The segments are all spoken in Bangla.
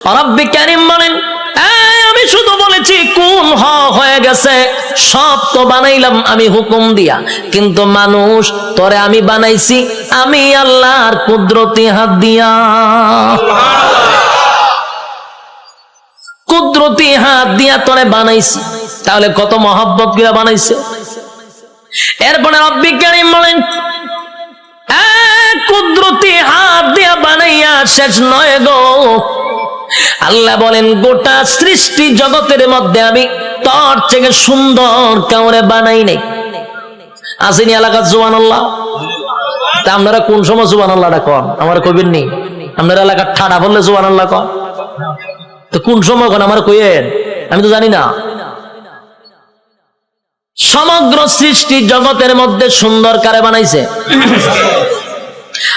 রব্বি কারীম বলেন, আমি শুধু বলেছি কোন হয়ে গেছে, সব তো বানাইলাম আমি হুকুম দিয়া, কিন্তু মানুষ তোরে আমি বানাইছি আমি আল্লাহর কুদরতি হাত দিয়া। কুদরতি হাত দিয়া তোরে বানাইছি, তাহলে কত মহব্বত করে বানাইছে। এরপরে রব্বি কারীম বলেন, কুদরতি হাত দিয়া বানাইয়া শেষ নয় গো, আল্লাহ বলেন গোটা সৃষ্টি জগতের মধ্যে আমি তোর থেকে সুন্দর কাউরে বানাই নাই। আসেনি এলাকার সুবহানাল্লাহ? তা আপনারা কোন সময় সুবহানাল্লাহটা কন? আমার কইবেন নি? আপনারা এলাকার ঠাডা বললে সুবহানাল্লাহ কন, তো কোন সময় কন আমার কইয়েন? আমি তো জানি না। সমগ্র সৃষ্টি জগতের মধ্যে সুন্দর কারে বানাইছে?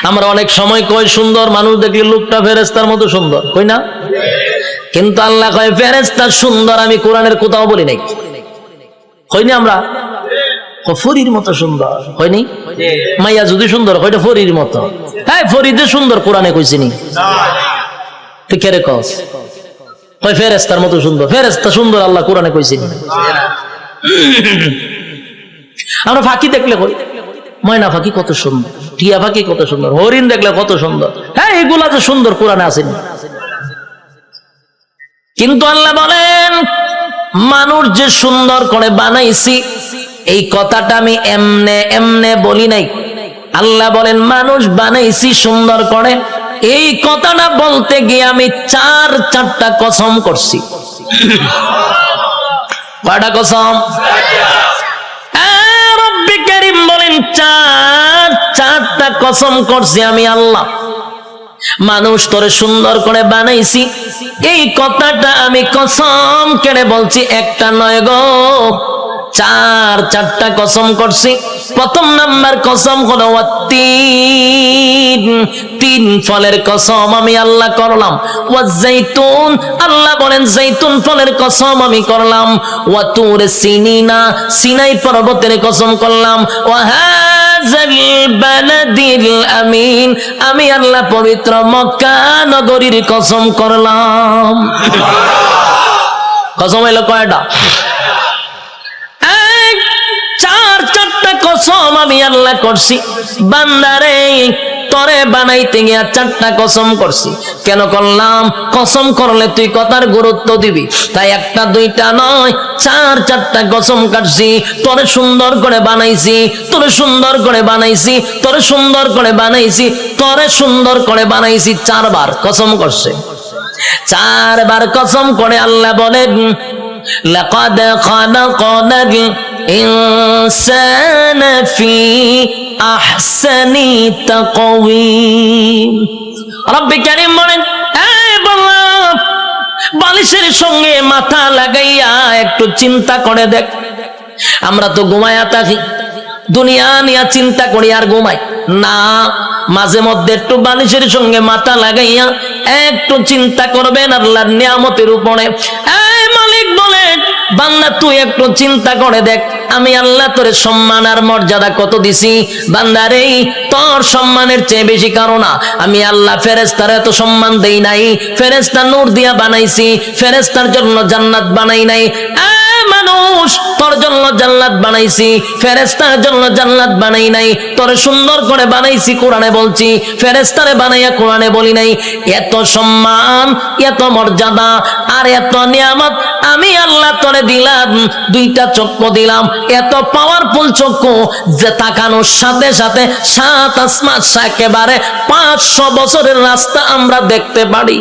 আমরা অনেক সময় কই সুন্দর মানুষ দেখলে লোকটা ফেরেশতার মতো সুন্দর, কই না? কিন্তু আল্লাহ কয় ফেরেশতা সুন্দর আমি কোরআনের কোথাও বলি নাই। কইনি আমরা ফরির মতো সুন্দর, কইনি? মাইয়া যদি সুন্দর কয়টা ফরির মতো, হ্যাঁ ফরিদে সুন্দর কোরআনে কইছিনি, ঠিক রে কস? কয় ফেরেশতার মতো সুন্দর, ফেরেশতা সুন্দর আল্লাহ কোরআনে কইছিনি। আমরা ফাঁকি দেখলে কই ময়না পাখি কত সুন্দর, টিয়া পাখি কত সুন্দর, হরিণ দেখলে কত সুন্দর, হ্যাঁ এগুলা যে সুন্দর কোরআনে আসেনি। কিন্তু আল্লাহ বলেন মানুষ যে সুন্দর করে বানাইছি এই কথাটা আমি এমনে এমনে বলি নাই। আল্লাহ বলেন মানুষ বানাইছি সুন্দর করে, এই কথাটা বলতে গিয়ে আমি চারটা কসম করছি। কয়টা কসম? রব্বি কারীম বলেন চারটা কসম করছি আমি আল্লাহ। মানুষ তোরে সুন্দর করে বানাইছি এই কথাটা আমি কসম কেড়ে বলছি, একটা নয় গো, চারটা কসম করছি। প্রথম নাম্বার কসম হলো তিন ফলের কসম আমি আল্লাহ করলাম। ওয়াজাইতুন, আল্লাহ বলেন জাইতুন ফলের কসম আমি করলাম। ওয়া তুর সিনিনা, সিনাই পর্বতের কসম করলাম। ওয়া হাযাল বালাদিল আমিন, আমি আল্লাহ পবিত্র মক্কা নগরীর কসম করলাম। কসম হলো কয়টা? চারটা কসম আমি আল্লাহ করছি। বান্দারে তরে বানাইতে গিয়া চারটা কসম করছি। কেন করলাম? কসম করলে তুই কথার গুরুত্ব দিবি, তাই একটা দুইটা নয় চারটা কসম কাটছি। তোরে সুন্দর করে বানাইছি, তোরে সুন্দর করে বানাইছি, তোরে সুন্দর করে বানাইছি, তোরে সুন্দর করে বানাইছি। চারবার কসম করছে। চারবার কসম করে আল্লাহ বলেন লাকাদ খালাকনাল ইনসানা ফি আহসানি তাকওয়িম। রব্বি কারীম বলেন, বালিশের সঙ্গে মাথা লাগাইয়া একটু চিন্তা করে দেখ। আমরা তো ঘুমায়া থাকি, দুনিয়া নিয়ে চিন্তা করি আর ঘুমাই না। মাঝে মধ্যে একটু বালিশের সঙ্গে মাথা লাগাইয়া একটু চিন্তা করবেন আল্লাহর নিয়ামতের উপরে। মালিক বলেন বান্দা তুই একটু চিন্তা করে দেখ, আমি আল্লাহ তোর সম্মান আর মর্যাদা কত দিছি। বান্দারে তোর সম্মানের চেয়ে বেশি কারো না। আমি আল্লাহ ফেরেশতার এত সম্মান দেই নাই, ফেরেশতা নূর দিয়া বানাইছি, ফেরেশতার জন্য জান্নাত বানাই নাই। মানুষ তোর জন্য জান্নাত বানাইছি, ফেরেশতার জন্য জান্নাত বানাই নাই। তোরে সুন্দর করে বানাইছি কোরআনে বলছি, ফেরেশতারে বানাইয়া কোরআনে বলি নাই। এত সম্মান, এত মর্যাদা আর এত নিয়ামত আমি আল্লাহ তোরে দিলাম। দুইটা চক্ষু দিলাম, এত পাওয়ারফুল চক্ষু যে তাকানোর সাথে সাথে সাত আসমান একেবারে 500 বছরের রাস্তা আমরা দেখতে পারি।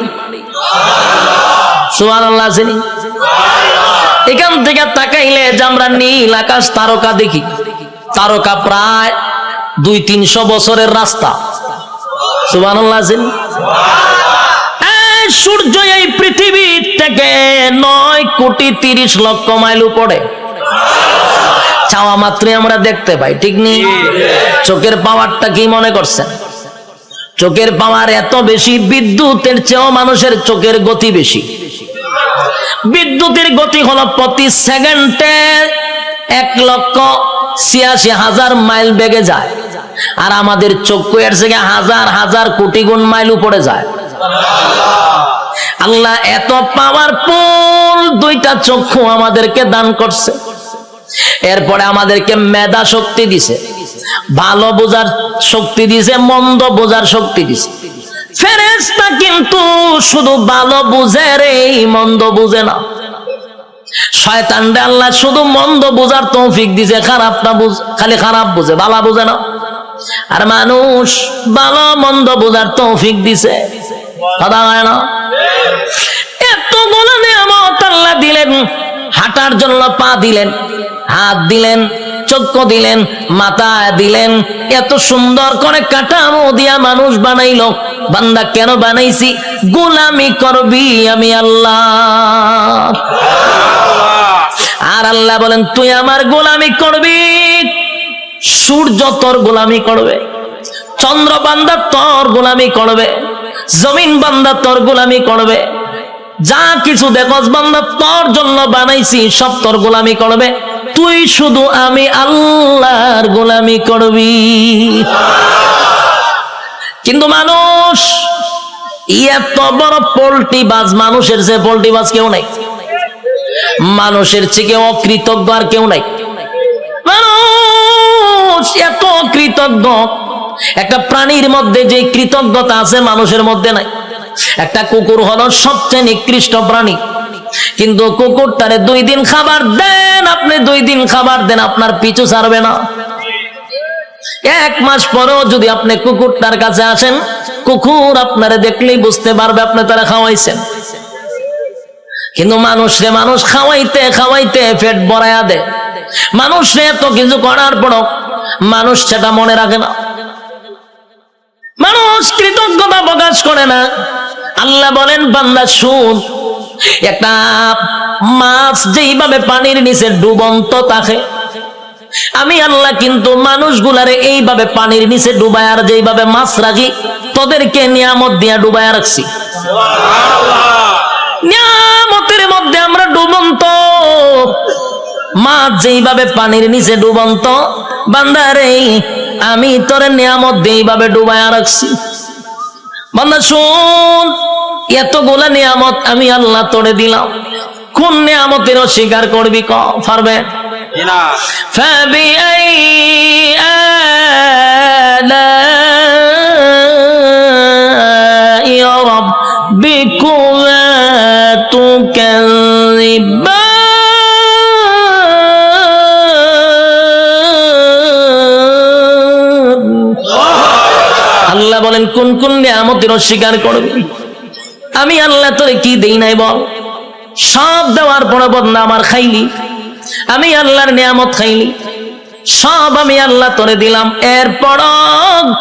সুবহানাল্লাহ। এখান থেকে তাকাইলে যে আমরা নীল আকাশ তারকা দেখি, তারকা প্রায় 200-300 বছরের রাস্তা। সুবহানাল্লাহ। সূর্য এই পৃথিবী থেকে 9,30,00,000 মাইল উপরে, চাওয়া মাত্রই আমরা দেখতে পাই, ঠিক নেই? চোখের পাওয়ারটা কি মনে করছেন? চোখের পাওয়ার এত বেশি, বিদ্যুতের চেয়েও মানুষের চোখের গতি বেশি। বিদ্যুতের গতি হলো প্রতি সেকেন্ডে 1,86,000 মাইল বেগে যায়, আর আমাদের চক্ষু এর থেকে হাজার হাজার কোটি গুণ মাইল উপরে যায়। আল্লাহ এত পাওয়ারফুল দুইটা চক্ষু আমাদেরকে দান করছে, এরপরে আমাদেরকে মেধা শক্তি দিছে, ভালো বোঝার শক্তি দিছে, মন্দ বোঝার শক্তি দিছে। ফেরেশতা কিন্তু শুধু ভালো বুঝে রে, মন্দ বুঝে না। শয়তানরে আল্লাহ শুধু মন্দ বোঝার তৌফিক দিছে, খারাপটা খালি খারাপ বুঝে, ভালো বুঝে না। আর মানুষ ভালো মন্দ বোঝার তৌফিক দিছে, কথা হয় না? এতগুলো নিয়ামত আল্লাহ দিলেন, হাঁটার জন্য পা দিলেন, হাত দিলেন, চক্ষু দিলেন, মাথা দিলেন, এত সুন্দর করে কাঠামো দিয়া মানুষ বানাইলো। বান্দা কেন বানাইছি? গোলামি করবি আমি আল্লাহ। আর আল্লাহ বলেন তুই আমার গোলামি করবি। সূর্য তোর গোলামি করবে, চন্দ্র বান্দা তোর গোলামি করবে, জমিন বান্দা তোর গোলামি করবে, যা কিছু দেখস বান্দা তোর জন্য বানাইছি সব তোর গোলামি করবে। তুই শুধু আমি আল্লাহর গোলামি করবি। কিন্তু মানুষ এত বড় পোল্ট্রি বাজ, মানুষের যে পোল্ট্রি বাজ কেউ নাই, মানুষের থেকে অকৃতজ্ঞ আর কেউ নাই। মানুষ এত কৃতজ্ঞ, একটা প্রাণীর মধ্যে যে কৃতজ্ঞতা আছে মানুষের মধ্যে নাই। একটা কুকুর হলো সবচেয়ে নিকৃষ্ট প্রাণী, কিন্তু কুকুরটারে 2 দিন খাবার দেন, আপনি 2 দিন খাবার দেন, আপনার পিছু ছাড়বে না। 1 মাস পরেও যদি আপনি কুকুরটার কাছে আসেন, কুকুর আপনারে দেখলেই বুঝতে পারবে আপনি তারা খাওয়াইছেন। কিন্তু মানুষরে মানুষ খাওয়াইতে খাওয়াইতে পেট ভরায়া দেয়। মানুষরে এত কিছু করার পরও মানুষ সেটা মনে রাখে না, মানুষ কৃতজ্ঞতা প্রকাশ করে না। আল্লাহ বলেন বান্দা শুন, একটা মাছ যেইভাবে পানির নিচে ডুবন্ত থাকে, আমি আল্লাহ কিন্তু মানুষগুলারে এইভাবে পানির নিচে ডুবায়, আর যেইভাবে মাছ রাখি তোদেরকে নিয়ামত দিয়া ডুবায় রাখছি। নিয়ামতের মধ্যে আমরা ডুবন্ত, মাছ যেইভাবে পানির নিচে ডুবন্ত, বান্দারে আমি তোর নিয়ামত দিয়ে এইভাবে ডুবায় রাখছি। বান্দা শুন, এতগুলা নিয়ামত আমি আল্লাহ তোরে দিলাম, কোন নিয়ামতের অস্বীকার করবি? ক পারবে না। ফাবিআই আলাই রাব্বিকুমা তুকাযিবান। আল্লাহ বলেন কোন কোন নিয়ামতের অস্বীকার করবি? আমি আল্লাহ তোরে কি দেই নাই বল? সব দেওয়ার পরে বদনা আমার খাইলি, আমি আল্লাহর নিয়ামত খাইলি, সব আমি আল্লাহ তোরে দিলাম। এরপর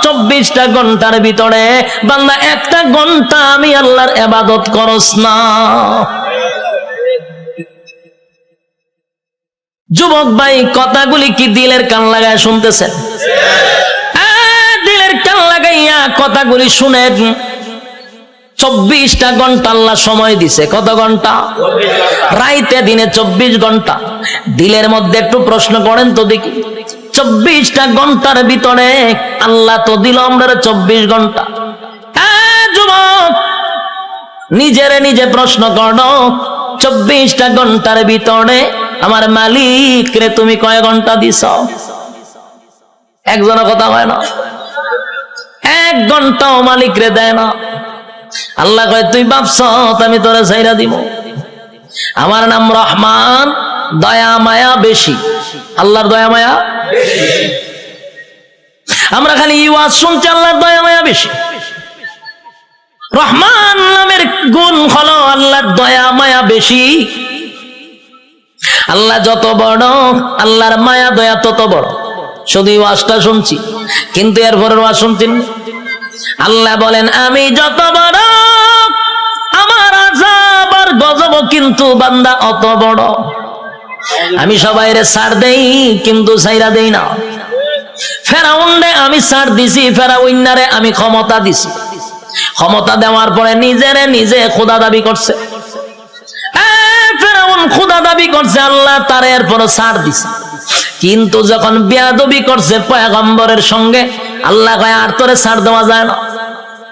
24টা ঘন্টার ভিতরে বান্দা 1টা ঘন্টা আমি আল্লাহর ইবাদত করস না। যুবক ভাই, কথাগুলি কি দিলের কান লাগায় শুনতেছেন? দিলের কান লাগাইয়া কথাগুলি শুনেন। 24টা ঘন্টা আল্লাহ সময় দিছে। কত ঘন্টা? রাইতে দিনে 24 ঘন্টা। দিলের মধ্যে একটু প্রশ্ন করেন তো দেখি, 24টা ঘন্টার ভিতরে আল্লাহ তো দিল আমরা 24 ঘন্টা। যুবক, নিজেরে নিজে প্রশ্ন করো, 24টা ঘন্টার ভিতরে আমার মালিক রে তুমি কয় ঘন্টা দিছ? একজনের কথা হয় না, 1 ঘন্টাও মালিক রে দেয় না। আল্লাহ কয় তুই ভাবছ আমি তোরে ছাইরা দিব? আমার নাম রহমান, দয়া মায়া বেশি। আল্লাহর দয়া মায়া বেশি। আমরা খালি ওয়াজ শুনছি আল্লাহর দয়া মায়া বেশি। রহমান নামের গুণ হলো আল্লাহর দয়া মায়া বেশি। আল্লাহ যত বড়, আল্লাহর মায়া দয়া তত বড়। শুধু ওয়াজটা শুনছি, কিন্তু এরপরের ওয়াজ শুনছেন। আল্লাহ বলেন আমি যত বড়, আমার আযাব আর গজব কিন্তু বান্দা অত বড়। আমি সবাইরে ছাড় দেই, কিন্তু ছাইরা দেই না। ফেরাউনরে আমি ছাড় দিছি, ফেরাউনারে আমি ক্ষমতা দিছি। ক্ষমতা দেওয়ার পরে নিজেরে নিজে খোদা দাবি করছে। ফেরাউন খোদা দাবি করছে, আল্লাহ তার এরপর ছাড় দিছে। কিন্তু যখন বেয়াদবি করছে পয়গম্বরের সঙ্গে, আল্লাহ কয় আর তোরে ছাড় দেওয়া যায় না।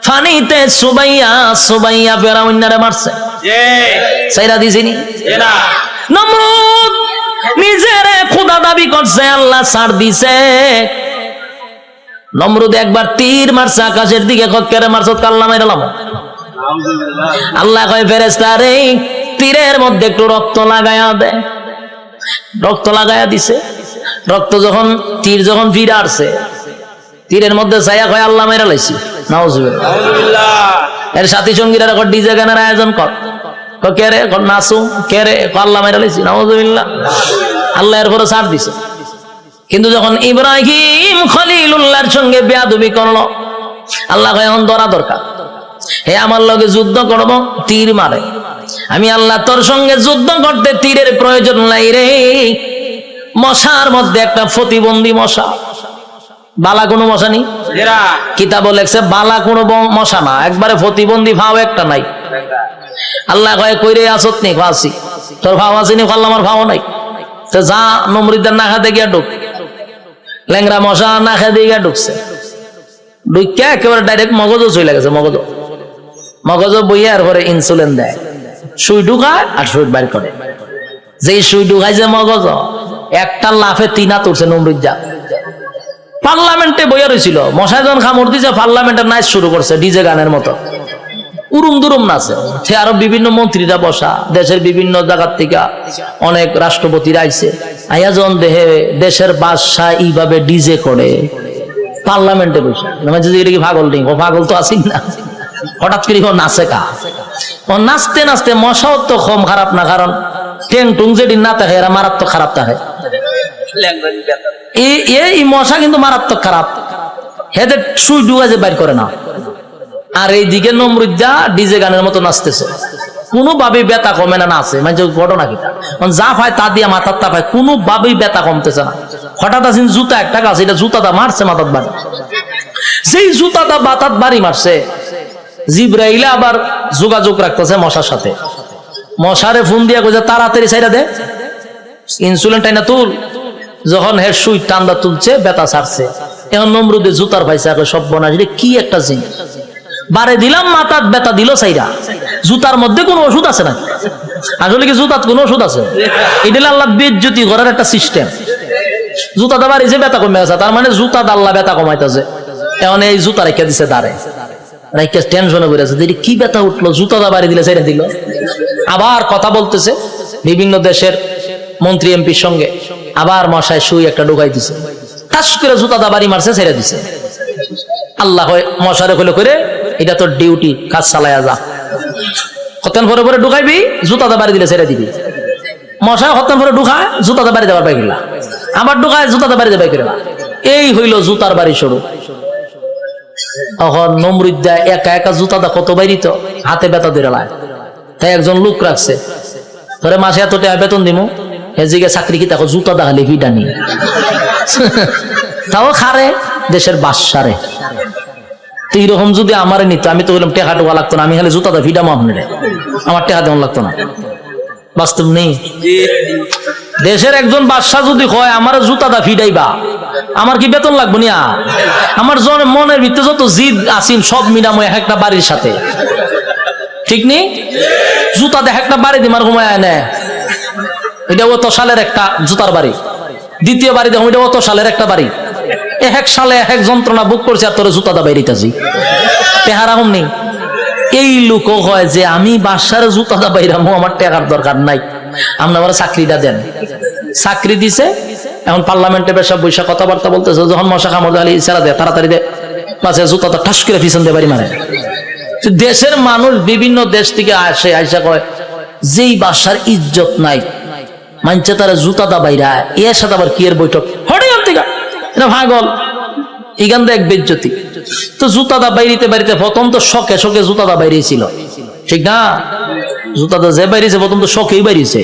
ফানিতে সুবাইয়া সুবাইয়া ফেরাউন্নারে মারছে, সাইরা দিছিনি। নমরুদ নিজেরে খোদা দাবি করছে, আল্লাহ ছাড় দিছে। নমরুদ একবার তীর মারছে আকাশের দিকে, কেরে মারছ? কাল্লা মাইরালাম। আল্লাহ কয় ফেরেশতা রে, তীরের মধ্যে একটু রক্ত লাগায়া দে। রক্ত লাগায়া দিছে। রক্ত যখন তীর যখন ফিরে আসছে, তীরের মধ্যে ছায়া কয় আল্লাহ মাইরা লাইছি। নাউজুবিল্লাহ। এর সাথী সঙ্গীরা ডিজে গানের আয়োজন কর, কে রে? নাচু। কে রে? আল্লাহ মাইরা লাইছি। নাউজুবিল্লাহ। আল্লাহ এর পরে ছাড় দিছে। কিন্তু যখন ইব্রাহিম খলিলুল্লাহর সঙ্গে বেয়াদবি করলো, আল্লাহ কয় এখন ধরা দরকার। হে আমার লগে যুদ্ধ করব, তীর মারে। আমি আল্লাহ তোর সঙ্গে যুদ্ধ করতে তীরের প্রয়োজন নাই রে। মশার মধ্যে একটা প্রতিবন্ধী মশা, বালা কোনো মশা নেই। কিতাব লেখছে বালা কোনো মশা না, একবারে প্রতিবন্ধী ভাও একটা নাই। আল্লাহ কয় কইরে আসত নি? আসি। তোর ভাও আসেনি? আল্লাহ আমার ভাও নাই। তো যা নমরুদের না খাতে গিয়া ঢুক। ল্যাংরা মশা না খেতে গিয়া ঢুকছে, ঢুকিয়া একেবারে ডাইরেক্ট মগজও চলে গেছে। মগজ বইয়া আর পরে ইনসুলিন দেয়, সুই ঢুকায় আর সুই বাইর করে। যেই সুই ঢুকায় যে মগজ, একটা লাফে 3 হাত উঠছে নমরুদ। যা পার্লামেন্টে বইয়া রয়েছিল, মশায় যখন কামড় দিছে পার্লামেন্টের নাচ শুরু করছে ডিজে গানের মতো, উরুম দুরুম নাচে। সে আরো বিভিন্ন মন্ত্রীরা বসা, দেশের বিভিন্ন জায়গার থেকে অনেক রাষ্ট্রপতিরা আইছে। আইয়া যখন দেহে দেশের বাদশাহ এইভাবে ডিজে করে পার্লামেন্টে বসে, এটা কি পাগল নেই? ও পাগল তো আসিন না। হঠাৎ করে নাচে কা, ও নাচতে নাচতে মশাও তো কম খারাপ না, কারণ টেং টুং যেদিন না থাকে এরা মারাত্মক খারাপ থাকে। এই মশা কিন্তু মারাত্মক খারাপ, হেদের সুই ডুয়া যে বাইর করে না। আর এইদিকে নমরুদ্দা ডিজে গানের মতো নাচতেছে, কোনোভাবেই ব্যথা কমে না। নাচে মানে ঘটনা কিটা, যা পায় তা দিয়া মাথার তা পায়, কোনোভাবেই ব্যথা কমতেছে না। হঠাৎ আসেন জুতা একটা গাছ, এটা জুতাটা মারছে মাথার বাড়ি। সেই জুতাটা বাতাত বাড়ি মারছে। জিব্রাইল আবার যোগাযোগ রাখতেছে মশার সাথে। মশারে ফোন দিয়া কইছে তাড়াতাড়ি ছাইরা দে, ইনসুলিন টাইনা তুল। যখন হের সুই টান্দা তুলছে, ব্যথা ছাড়ছে। এখন নমরুদে জুতার পাইছে, সব বনাস কি একটা জিনিস। বারে দিলাম মাথার ব্যথা দিল সাইরা। জুতার মধ্যে কোনো ওষুধ আছে না? আসলে কি জুতার কোনো ওষুধ আছে? এটা আল্লাহ বেজ্জতি করার একটা সিস্টেম। জুতাটা বাড়িছে, ব্যথা কমে গেছে, তার মানে জুতা আল্লাহ ব্যথা কমাইতেছে। এখন এই জুতা রেখে দিছে দাঁড়ে, রেখে টেনশনে পড়ে আছে, কি ব্যথা উঠলো, জুতাটা বাড়ি দিলে ছেড়ে দিল। আবার কথা বলতেছে বিভিন্ন দেশের মন্ত্রী এমপির সঙ্গে, আবার মশায় সুই একটা ঢুকাই দিছে, টাস করে জুতাটা বাড়ি মারছে, ছেড়ে দিছে। আল্লাহ মশারে খুলে করে, এটা তোর ডিউটি, কাজ চালায়া যা। হতেন পরে পরে ঢুকাইবি, জুতাটা বাড়ি দিলে ছেড়ে দিবি। মশায় হতেন পরে ঢুকায়, জুতাটা বাড়ি দেবার পাইলা, আবার ঢুকায়, জুতাটা বাড়ি দেবাই করে। এই হইল জুতার বাড়ি শুরু। তখন নমরুদ্দা একা একা জুতাটা কত বাইরিত, হাতে ব্যথা ধরে লায়। তাই একজন লোক রাখছে, ধরে মাসে এত টাকা বেতন দিমু, এদিকে চাকরি কি দেখো জুতা দেখালে ভিটা নি, তাও খারে দেশের বাসারে। তো এইরকম যদি আমার নিত, আমি তো বললাম টেকা টোকা লাগতো না, আমি খালি জুতাটা ভিটামো আপনার, আমার টেকা তেমন লাগতো না। বাস্তব নেই। দেশের একজন বাদশা যদি হয় আমার জুতাটা ফিডাইবা, আমার কি বেতন লাগবো না? আমার মনের ভিতরে যত জিদ আসিন সব মিলামো এক একটা বাড়ির সাথে, ঠিক নেই? জুতা দেখ একটা বাড়ি দিমার ঘুমায় নেয়, এটা অত সালের একটা জুতার বাড়ি। দ্বিতীয় বাড়ি দেখো, এটা অত সালের একটা বাড়ি। এক সালে এক যন্ত্রণা বুক করছে, আর তোর জুতাটা বাইরিতেছি, টেহারা হম নেই। এই লোকও হয় যে আমি বাসার জুতাটা বাইরামো, আমার টেকার দরকার নাই, আপনি আমার চাকরিটা দেন। চাকরি দিছে, এখন পার্লামেন্টে বেশ বৈশা কথাবার্তা বলতেছে, যখন মশা কামড় দেয় ইশারা দেয় তাড়াতাড়ি দে, পাশে জুতাটা ঠাস করে পিছন দিয়ে বাড়ি মারে। দেশের মানুষ বিভিন্ন দেশ থেকে আসে, আইসা কয় যেই বাসার ইজ্জত নাই, মানছে তারা জুতাটা বাইরা, এর সাথে আবার কি এর বৈঠক হঠাৎ ভাগল, এখান থেকে এক বেজ্জতি। তো জুতাটা বাইরিতে বাড়িতে প্রথম তো শখে শখে জুতাটা বাইরেছিল, ঠিক না? জুতাটা যে বাইরেছে প্রথম তো শখেই বাইরেছে,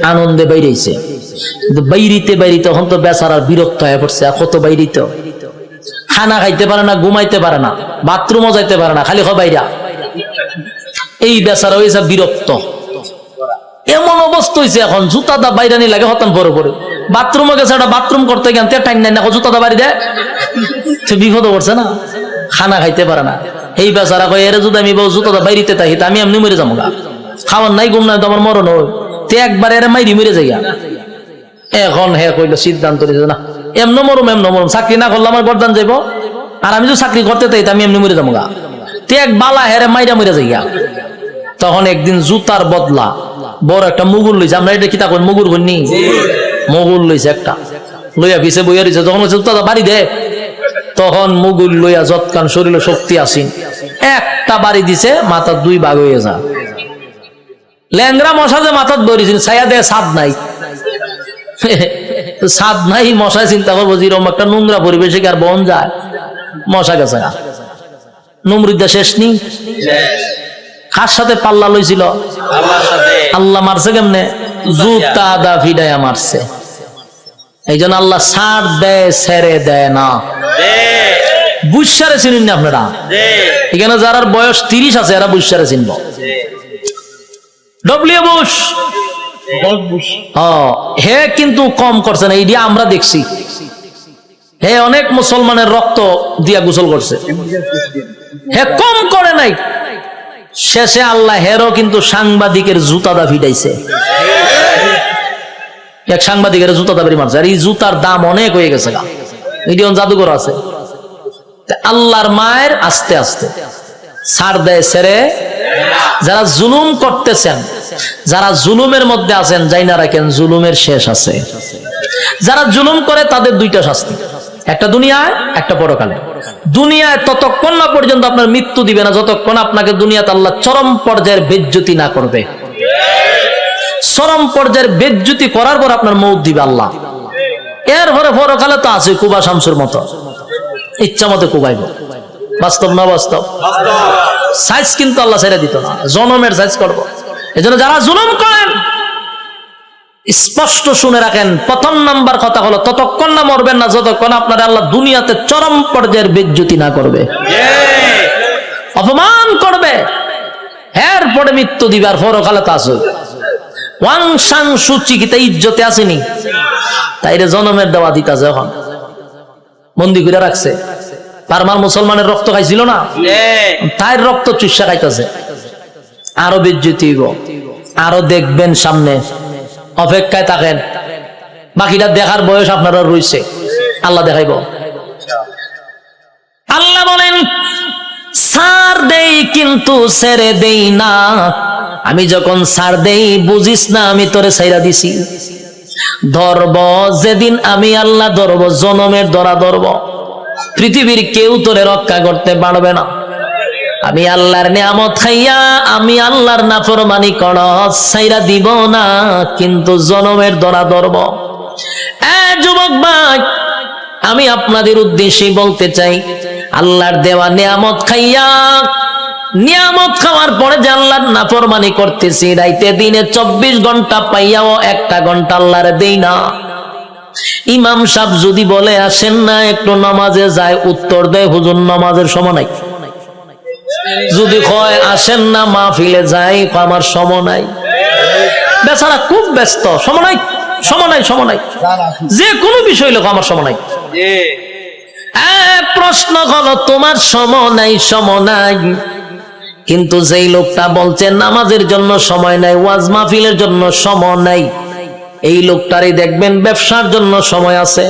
আনন্দে বাইরেছে। কিন্তু বাইরিতে বাইরিতে এখন তো বেচারার বিরক্ত হয়ে পড়ছে, কত বাইরিত, খানা খাইতে পারে না, ঘুমাইতে পারে না, বাথরুমও যাইতে পারে না, খালি বাইরা। এই বেচারা হয়েছে বিরক্ত। এমন অবস্থা হয়েছে এখন জুতাটা বাইরে নিয়ে লাগে হতান পরে পরে, বাথরুমে গেছে, একটা বাথরুম করতে গেলে টাইম নাই না, জুতাটা বাড়ি দেয়, সে বিপদ পড়ছে না, খানা খাইতে পারে না। এই বেচারা কয় এর যদি আমি জুতা বাইরিতে থাকি আমি এমনি মরে যাবো গা, খাওয়ার নাই ঘুম নাই তো আমার মরণ হয়, তে একবার এর মাইরি মরে যাই। এখন হে কইলো সিদ্ধান্ত নিয়েছে না এমন মরুম চাকরি না করলে আমার গর্দান যাইব, আর আমি যদি চাকরি করতে চাই আমি এমনি মরে যাবো গা, তে এক বালা হেরে মাইরা মরে যাই। তখন একদিন জুতার বদলা বড় একটা মুগুর লইছে, আমরা এটা কিতা কই মুগুর কইনি, মুগুর লইছে একটা, লইয়া পিছে বইয়া রইছে। যখন জুতাটা বাড়ি দে তখন মুগুর লইয়া যৎকান শরীরে শক্তি আসিন একটা বাড়ি দিছে, মাথার দুই ভাগ হয়ে যা। ল্যাংরা মশা যে মাথার ধরেছেন ছায়া দেয় ছাদ নাই, ছাদ নাই, মশায় চিন্তা করবো যেরকম একটা নোংরা পরিবেশে আর বন যায়, মশা গেছে নমরুদ্দা শেষ নি। কার সাথে পাল্লা লইছিল? আল্লাহ মারছে কেমনে? জুতা দা ফিডাইয়া মারছে। এই জন্য আল্লাহ ছাড় দেয় ছেড়ে দেয় না। বুঝসারে চিনুন না আপনারা? এখানে যারা বয়স 30 আছে এরা বুঝসারে চিনব। ডব্লিউ বুশ হে কিন্তু কম করছে না, এই দিয়ে আমরা দেখছি হে অনেক মুসলমানের রক্ত দিয়া গোসল করছে, হে কম করে নাই। শেষে আল্লাহ হেরও কিন্তু সাংবাদিকের জুতাদা ফিটাইছে, এক সাংবাদিকের জুতা দাবি মারছে, আর এই জুতার দাম অনেক হয়ে গেছে, মিলিয়ন জাদুঘর আছে। আল্লাহর মায়ের আস্তে আস্তে ছাড় দেয় ছেড়ে। যারা জুলুম করতেছেন, যারা জুলুমের মধ্যে আছেন, যাই না রাখেন জুলুমের শেষ আছে। যারা জুলুম করে তাদের দুইটা শাস্তি, একটা দুনিয়ায় একটা পরকালে। দুনিয়ায় ততক্ষণ না পর্যন্ত আপনার মৃত্যু দিবে না যতক্ষণ আপনাকে দুনিয়াতে আল্লাহ চরম পর্যায়ের বেজ্জতি না করবে। চরম পর্যায়ের বেজ্জতি করার পর আপনার মৌত দিবে আল্লাহ। এরপরে পরকালে তো আছে কুবা শামসুর মতো, ইচ্ছা মতো কুবাইব। বাস্তব না বাস্তব? সাইজ কিন্তু আল্লাহ ছেড়ে দিত না, জনমের সাইজ করব। এজন্য যারা জুলুম করেন স্পষ্ট শুনে রাখেন, প্রথম নাম্বার কথা হলো ততক্ষণ না মরবেন না যতক্ষণ আপনার আল্লাহ দুনিয়াতে চরম পর্যায়ের বেজ্জতি না করবে, অপমান করবে। এরপরে মৃত্যু দিবে, আর পরকালে তো আছে ওয়াং সাং সুচি কি তাই ইজ্জতে আসেনি, তাইরে জনমের দেওয়া দিতাছে, এখন বন্দি করে রাখছে। পারমার মুসলমানের রক্ত খাইছিল না, তাই রক্ত চুষা খাইতেছে। আরো বেজ্জতি হইব, আরো দেখবেন সামনে, অপেক্ষায় থাকেন। বাকিটা দেখার বয়স আপনারা রয়েছে, আল্লাহ দেখাইব। আল্লাহ বলেন ছাড় দেই কিন্তু ছেড়ে দেই না। আমি যখন ছাড় দেই বুঝিস না আমি তোরে ছাইরা দিছি। ধরব যেদিন আমি আল্লাহ ধরব, জনমের ধরা ধরব, পৃথিবীর কেউ তোরে রক্ষা করতে পারবে না। আমি আল্লাহর নিয়ামত খাইয়া আমি আল্লাহর নাফরমানি করস, ছাইরা দিব না, কিন্তু জনমের ধরা ধরব। যুবক ভাই, আমি আপনাদের উদ্দেশ্যে বলতে চাই, আল্লাহর দেওয়া নিয়ামত খাইয়া, নিয়ামত খাওয়ার পরে যে আল্লাহর নাফরমানি করতেছি, রাইতে দিনে 24 ঘন্টা পাইয়াও 1টা ঘন্টা আল্লাহর দেই না। ইমাম সাহেব যদি বলে আসেন না একটু নামাজে যায়, উত্তর দেয় হুজুর নামাজের সময় নাই। যদি কয় আসেন না মাহফিলে যাই, আমার সময় নাই। বেচারা খুব ব্যস্ত, সময় নাই, সময় নাই, সময় নাই, যে কোনো বিষয় লোক আমার সময় নাই। প্রশ্ন হলো তোমার সময় নাই, সময় নাই, কিন্তু যেই লোকটা বলছে নামাজের জন্য সময় নাই, ওয়াজ মাহফিলের জন্য সময় নাই, এই লোকটারই দেখবেন ব্যবসার জন্য সময় আছে,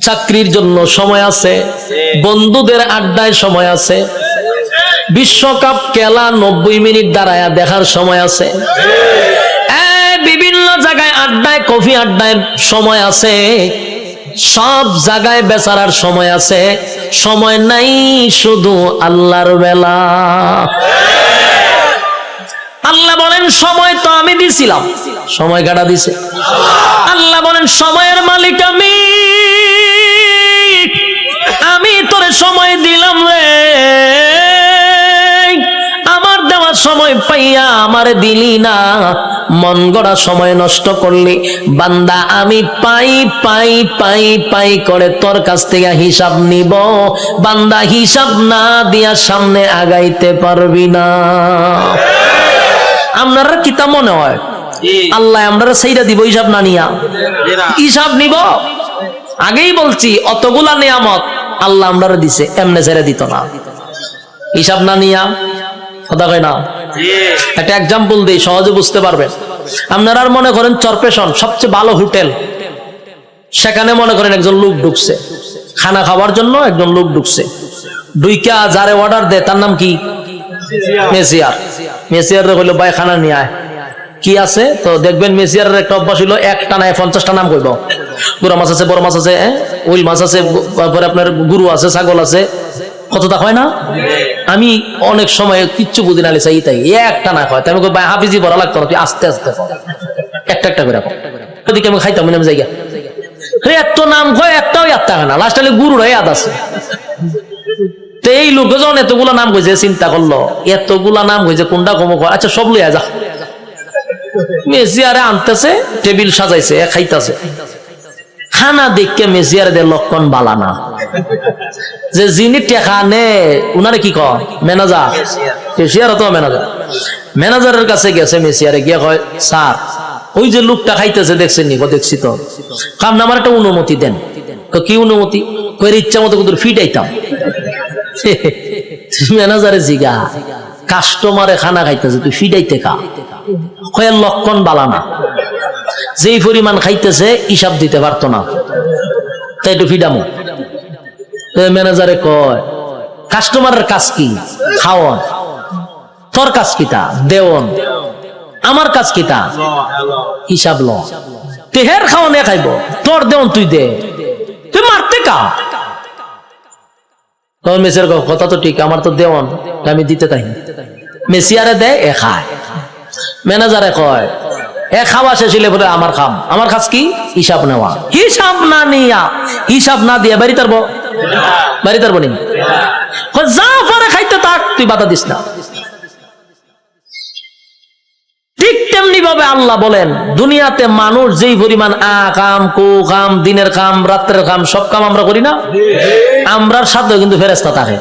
চাকরির জন্য সময় আছে, বন্ধুদের আড্ডায় সময় আছে, বিশ্বকাপ খেলা 90 মিনিট দাঁড়ায়া দেখার সময় আছে, বিভিন্ন জায়গায় আড্ডায়, কফি আড্ডায় সময় আছে, সব জায়গায় বেচারার সময় আছে। সময় নাই শুধু আল্লাহর বেলা। আল্লাহ বলেন সময় তো আমি দিছিলাম, সময় কাটা দিছে। আল্লাহ বলেন সময়ের মালিক আমি তোরে সময় দিলাম রে, আমার দেওয়ার সময় পাইয়া আমারে দিলি না, মন গড়া সময় নষ্ট করলি। বান্দা আমি পাই পাই পাই পাই করে তোর কাছ থেকে হিসাব নিব, বান্দা হিসাব না দিয়া সামনে আগাইতে পারবি না। আপনারা কি তা মনে হয় আল্লাহ আমরা সেইটা দিব হিসাব না নিয়া? হিসাব নিব। আগেই বলছি অতগুলা নিয়ামত আল্লাহ আমরা দিছে, এমনে ছেড়ে দিত না। হিসাব না নিয়া কথা কয় না। একটা এক্সাম্পল দিই, সহজে বুঝতে পারবেন। আপনারা আর মনে করেন চরপেশন সবচেয়ে ভালো হোটেল, সেখানে মনে করেন একজন লোক ঢুকছে খানা খাওয়ার জন্য, একজন লোক ঢুকছে, দুইকা যারে অর্ডার দেয় তার নাম কি? মেসিয়ার। মেসিয়ার হইলো ভাই খানা নিয়ে আয়, কি আছে তো দেখবেন মেসিয়ারের একটা অভ্যাস হইলো একটা নাই 50টা নাম কইব। গুড়া মাছ আছে, বড় মাছ আছে, উইল মাছ আছে, তারপরে আপনার গরু আছে, ছাগল আছে, কতটা হয় না? আমি অনেক সময় কিচ্ছু বুঝি না চাই তাই একটা না হয়, তাই আমি ভাই হাফিজি বড় লাগতো না, তুই আস্তে আস্তে একটা একটা করে ওদিকে আমি খাইতাম নাম জায়গা এত নাম কয় একটাও ইয়াদ থাকে না, লাস্ট হলে গুরুর ইয়াদ আছে। তো এই লোক যখন এতগুলা নাম কইছে চিন্তা করলো এতগুলা নাম কইছে কোনটা কম, আচ্ছা সব লইয়া যা। মেসিয়ারে আনতেছে, টেবিল সাজাইছে, খাইতেছে, খানা দেখে মেসিয়ারে দে লক্ষণ বালা না। যে যিনি টেকা নে উনারে কি কয়? ম্যানেজার। মেসিয়ার তো ম্যানেজার। ম্যানেজারের কাছে গেছে, মেসিয়ারে গিয়ে কয় স্যার ওই যে লোকটা খাইতেছে দেখছেন নি? দেখছি তো। কাম না, আমার একটা অনুমতি দেন। কি অনুমতি? কয়ের ইচ্ছা মতো কিন্তু ফিটাইতাম। ম্যানেজারে জিগা কাস্টমারে খানা খাইতেছে তুই ফিটাইতে খা, কয়ের লক্ষণ বালা না। যেই পরিমাণ খাইতেছে হিসাব দিতে পারতো না, তাই একটু ফিডামো। ম্যানেজারে কয় কাস্টমারের কাজ কি? খাওয়ান। তোর কাজ কিটা? দেওন। আমার কাজ কিটা? হিসাব ল। তেহের খাওয়ানে খাইব, তোর দেওন তুই দে, তুই মারতে কা। তখন মেসিয়ার কথা তো ঠিক, আমার তো দেওয়ান, আমি দিতে তাই। মেসিয়ারে দেয়, এ খায়। ম্যানেজারে কয় এ খাওয়া শেষ হইলে বলে আমার খাম। আমার কাজ কি? হিসাব নেওয়া। হিসাব না নিয়া, হিসাব না দিয়া বাড়ি তারবো, বাড়ি তারবো নি। যা পারে খাইতে থাক, তুই বাধা দিস না। ঠিক তেমনি ভাবে আল্লাহ বলেন দুনিয়াতে মানুষ যেই পরিমাণ কাম, কু কাম, দিনের কাম, রাত্রের কাম, সব কাম আমরা করি না? আমরার সাথে কিন্তু ফেরেশতা থাকে,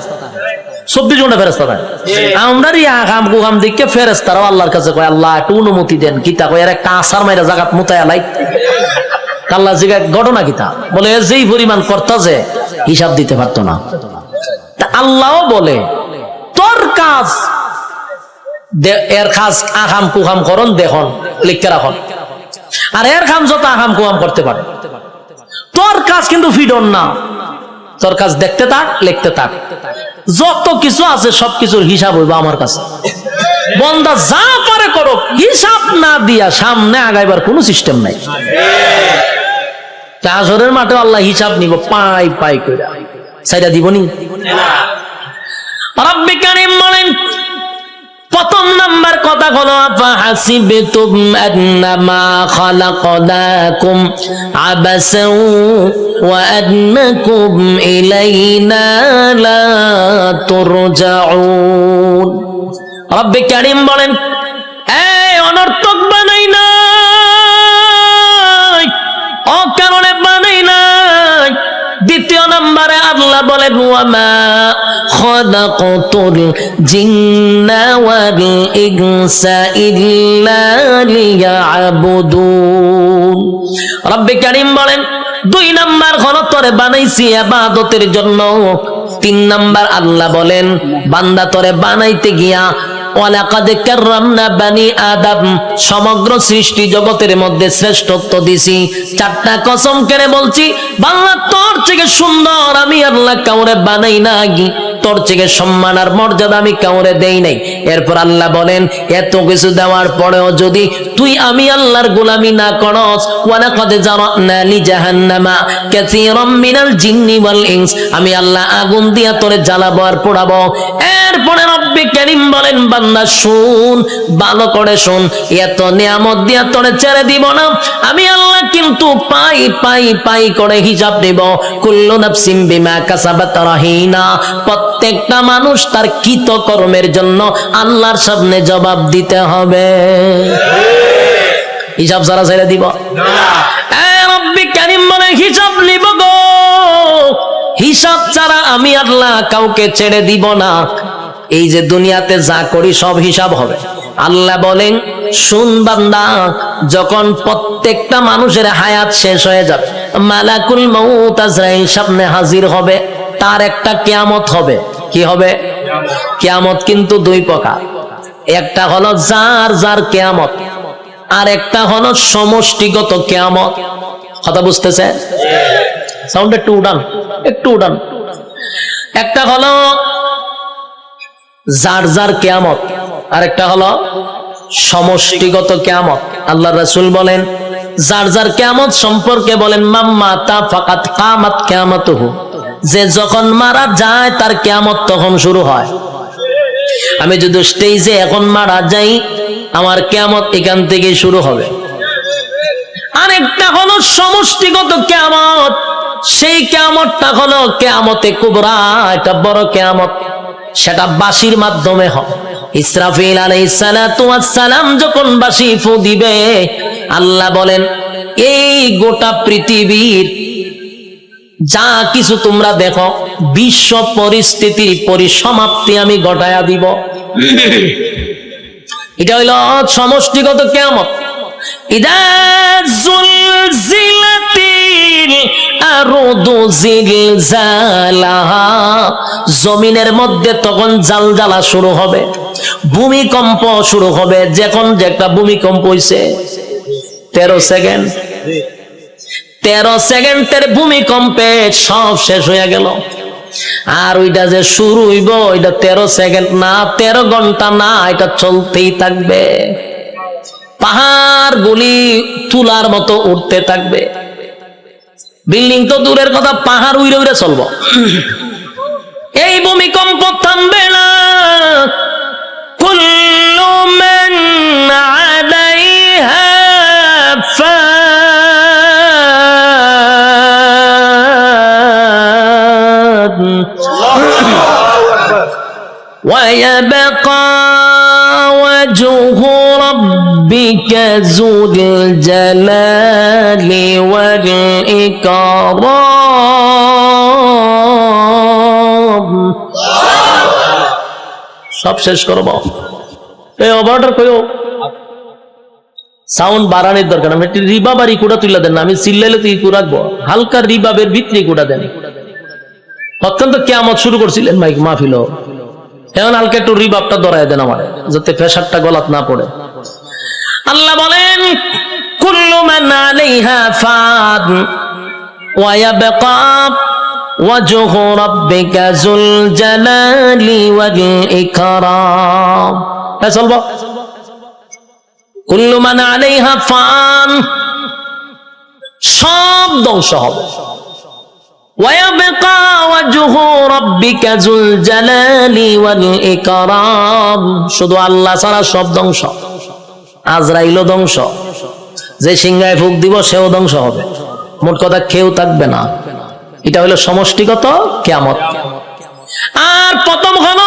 24 ঘন্টা ফেরেশতা থাকে। আমরার কাম কু কাম দেখে ফেরেশতারাও আল্লাহর কাছে কয় আল্লাহ একটু অনুমতি দেন। কিতা কয় এর একটা আসার মাইরা জাগাত মুতায়া লাই। আল্লাহ জিগা ঘটনা কিতা? বলে যেই পরিমাণ করতেছে হিসাব দিতে পারতো না। আল্লাহও বলে তোর কাজ, এর কাজ আকাম কুকাম করন দেখুন, লিখতে রাখুন। আর এর কাম যত আকাম কুকাম করতে পারে, তোর কাজ কিন্তু ফিডন না। তোর কাজ দেখতে থাক, লিখতে থাক, যত কিছু আছে সবকিছুর হিসাব হইব আমার কাছে। বন্দা যা পারে করো, হিসাব না দিয়া সামনে আগাইবার কোনো সিস্টেম নাই। কাজরের মাঠে আল্লাহ হিসাব নিব পাই পাই কইরা, সাইডা দিবনি। রব্বে কারীম বলেন প্রথম নাম্বার কথা হলো ফাহাসিবতুম আন্নামা খালাকনাকুম আবাসাও ওয়া আন্নাকুম ইলাইনা লা তুরজাউন। রব্বে কারীম বলেন এই অনর্থক বানাই নাই, অকারণে বানাই নাই। দ্বিতীয় নম্বরে আল্লাহ বলেন ওয়ামা খালাকাতুল জিন্না ওয়াল ইনসা ইল্লা লিয়াবুদুন। রব্বে কারীম বলেন 2 নাম্বার হলো তোরে বানাইছি ইবাদতের জন্য। 3 নাম্বার আল্লাহ বলেন বান্দা তোরে বানাইতে গিয়া ওয়ালাকাদ কাররামনা বানি আদম, সমগ্র সৃষ্টি জগতের মধ্যে শ্রেষ্ঠত্ব দিছি। 4টা কসম করে বলছি বাংলা তোর থেকে সুন্দর আমি আল্লাহ কাউরে বানাই নাই, তোর থেকে সম্মান আর মর্যাদা আমি কাউরে দেই নাই। এরপর আল্লাহ বলেন এত কিছু দেওয়ার পরেও যদি তুই আমি আল্লাহর গোলামি না করস, ওয়ালাকাদ জারানা লি জাহান্নামা কাসীরাম মিনাল জিন্নি ওয়াল ইনস, আমি আল্লাহ আগুন দিয়া তোরে জ্বালাবো আর পোড়াবো। এরপরে রব্বে কারীম বলেন বান্দা শুন, ভালো করে শুন, এত নিয়ামত দিয়া তোরে ছেড়ে দিব না। আমি আল্লাহ কিন্তু পাই পাই পাই করে হিসাব দেব। কুল্লু নাফসিন বিমা কাসাবাত রাহিনা, প্রত্যেকটা মানুষ তার কৃত কর্মের জন্য আল্লাহর সামনে জবাব দিতে হবে। হিসাব ছাড়া ছেড়ে দিব না। রব্বে কারীম বলে হিসাব নিব গো, হিসাব ছাড়া আমি আল্লাহ কাউকে ছেড়ে দিব না। এই যে দুনিয়াতে যা করি সব হিসাব হবে। আল্লাহ বলেন শুন বান্দা, যখন প্রত্যেকটা মানুষের হায়াত শেষ হয়ে যাবে, মালাকুল মউত আজরাইল সামনে হাজির হবে, তার একটা কিয়ামত হবে। কি হবে? কিয়ামত কিন্তু দুই প্রকার, একটা হলো যার যার কিয়ামত, আর একটা হলো সমষ্টিগত কিয়ামত। কথা বুঝতেছেন? সাউন্ড একটু উড়ান, একটু উড়ান। একটা হলো যার যার কিয়ামত, আর একটা হলো সমষ্টিগত কিয়ামত। আল্লাহ রাসূল বলেন যার যার কিয়ামত সম্পর্কে বলেন মাম্মা তা ফাকাত কামাত কিয়ামাতুহু, যে যখন মারা যায় তার কিয়ামত তখন শুরু হয়। আমি যদি স্টেজে এখন মারা যাই, আমার কিয়ামত এখান থেকে শুরু হবে। আরেকটা হলো সমষ্টিগত কিয়ামত, সেই কিয়ামতটা হলো কিয়ামতে কুবরা, এটা বড় কিয়ামত, সেটা বাঁশির মাধ্যমে হয়। ইসরাফিল আলাইহিস সালাতু ওয়াস সালাম যখন বাঁশি ফু দিবে, আল্লাহ বলেন এই গোটা পৃথিবীর যা কিছু তোমরা দেখো, বিশ্ব পরিস্থিতির পরিসমাপ্তি আমি ঘটায়া দিব। এটা হইল সমষ্টিগত কিয়ামত। ইদা জুলজিলাতিল আরদু জিলজালাহা, জমিনের মধ্যে তখন জালজালা শুরু হবে, ভূমিকম্প শুরু হবে। যখন যে একটা ভূমিকম্প হইছে 13 সেকেন্ড, 13 সেকেন্ডের ভূমিকম্পে সব শেষ হয়ে গেল। আর ওইটা যে শুরু হইব, এটা 13 সেকেন্ড না, 13 ঘন্টা না, এটা চলতেই থাকবে। পাহাড় গুলি তুলার মতো উঠতে থাকবে। বিল্ডিং তো দূরের কথা, পাহাড় উইরে উইরে চলবো। এই ভূমিকম্প থামবে না। কুল্লু মান আলাইহা ফান ওয়া ইয়াবকা ওয়াজহু রাব্বিকা যুল জালালি ওয়াল ইকরাম। সব শেষ করব। এই অর্ডার কইও সাউন্ড বাড়ানোর দরকার। আমি একটু রিবাব আর ইকুটা তুলে দেন না, আমি চিল্লাইলে তো ইকু রাখবো। হালকা রিবাবের ভিতরে ইকুটা দেন। অত্যন্ত কিয়ামত শুরু করছিলেন মাইক মাহফিল, এখন হালকা একটু রিবাবটা ধরায় দেন আমার, যাতে প্রেসারটা গলাত না পড়ে। আল্লাহ বলেন কুল্লু মান আলাইহা ফান ওয়া ইয়াবকা ওয়াজহু রাব্বিকা যুল জালালি ওয়াল ইকরাম। চলবো। কুল্লু মান আলাইহা ফান, সব ধ্বংস হবে। ওয়া ইয়াবকা ওয়াজহু রাব্বিকা যুল জালালি ওয়াল ইকরাম, শুধু আল্লাহ ছাড়া সব ধ্বংস। আজরাইলও ধ্বংস, যে সিংহায় ফুক দিব সেও ধ্বংস হবে। মোট কথা কেউ থাকবে না। এটা হলো সমষ্টিগত কিয়ামত। আর প্রথম হলো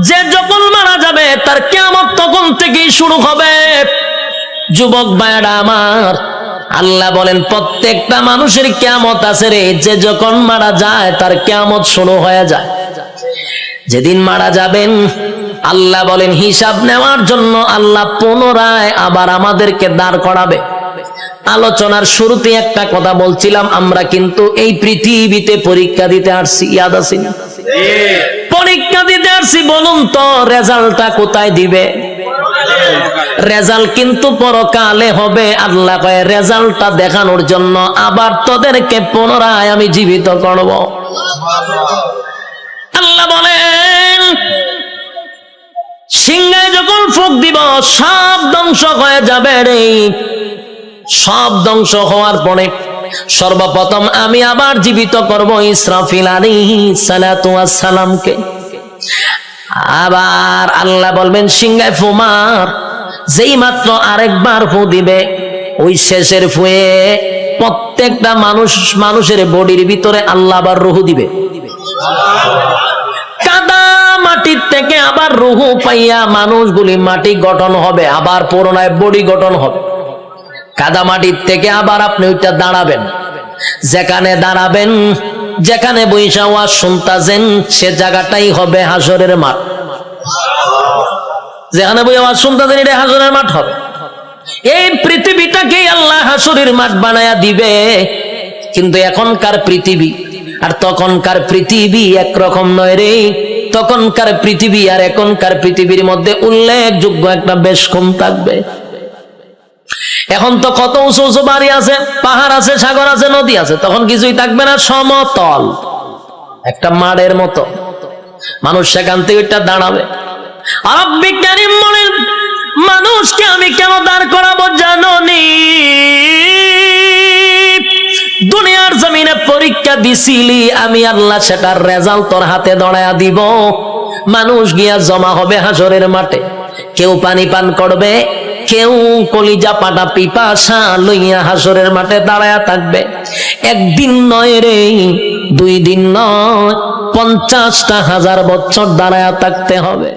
যে যখন মারা যাবে তার কিয়ামত তখন থেকেই শুরু হবে। যুবক ভাইরা আমার, আল্লাহ বলেন প্রত্যেকটা মানুষের কিয়ামত আছে রে। যে যখন মারা যায় তার কিয়ামত শুরু হয়ে যায়। যেদিন মারা যাবেন আল্লাহ বলেন হিসাব নেওয়ার জন্য আল্লাহ পুনরায় আবার আমাদেরকে দাঁড় করাবে। আলোচনার শুরুতে একটা কথা বলছিলাম, আমরা কিন্তু এই পৃথিবীতে পরীক্ষা দিতে আসছি, ইয়াদ আছে না? পরীক্ষা দিতে আসছি। বলুন তো রেজাল্টটা কোথায় দিবে? রেজাল্ট কিন্তু পরকালে হবে। আল্লাহ কয় রেজাল্টটা দেখানোর জন্য আবার তোদেরকে পুনরায় আমি জীবিত করব। আল্লাহ বলেন সিংহায় যখন ফুঁক দিব সব ধ্বংস হয়ে যাবে রে। সব ধ্বংস হওয়ার পরে সর্বপ্রথম আমি আবার জীবিত করব ইসরাফিল আলাইহিস সালাতু ওয়াস সালামকে। আবার আল্লাহ বলবেন সিংহায় ফু মার। যেই মাত্র আরেকবার ফু দিবে, ওই শেষের ফুয়ে প্রত্যেকটা মানুষের বডির ভিতরে আল্লাহ আবার রূহ দিবে। কাদা মাটির থেকে আবার রূহ পাইয়া মানুষগুলি মাটি গঠন হবে, আবার পুনরায় বডি গঠন হবে। কাদা মাটির থেকে আবার আপনি ওইটা দাঁড়াবেন। যেখানে দাঁড়াবেন, যেখানে বৈশা ওয়াজ শুনতাছেন, সে জায়গাটাই হবে হাসরের মাঠ। যেখানে বই আওয়াজ শুনতাছেন এটা হাসরের মাঠ হবে। এই পৃথিবীটাকে আল্লাহ হাসরের মাঠ বানায়া দিবে। কিন্তু এখনকার পৃথিবী আর তখনকার পৃথিবী একরকম নয় রে। তখনকার পৃথিবী আর এখনকার পৃথিবীর মধ্যে উল্লেখযোগ্য একটা বেশ কম থাকবে। এখন তো কত উঁচু উঁচু বাড়ি আছে, পাহাড় আছে, সাগর আছে, নদী আছে, তখন কিছুই থাকবে না, সমতল একটা মাঠের মতো। মানুষ সেখান থেকে ওইটা দাঁড়াবে। আর বিজ্ঞানী বলেন, মানুষকে আমি কেন দাঁড় করাবো জানোনি? দুনিয়ার জমিনে পরীক্ষা দিছিলি, আমি আল্লাহ সেটার রেজাল্ট তোর হাতে ধরায়া দিব। মানুষ গিয়া জমা হবে হাসরের মাঠে, কেউ পানি পান করবে, কেউ কলিজা পাটা পিপাসা লইয়া হাসরের মাঠে দাঁড়ায়া থাকবে। একদিন নয় রে, 2 দিন নয়, 50,000 বছর দাঁড়ায়া থাকতে হবে।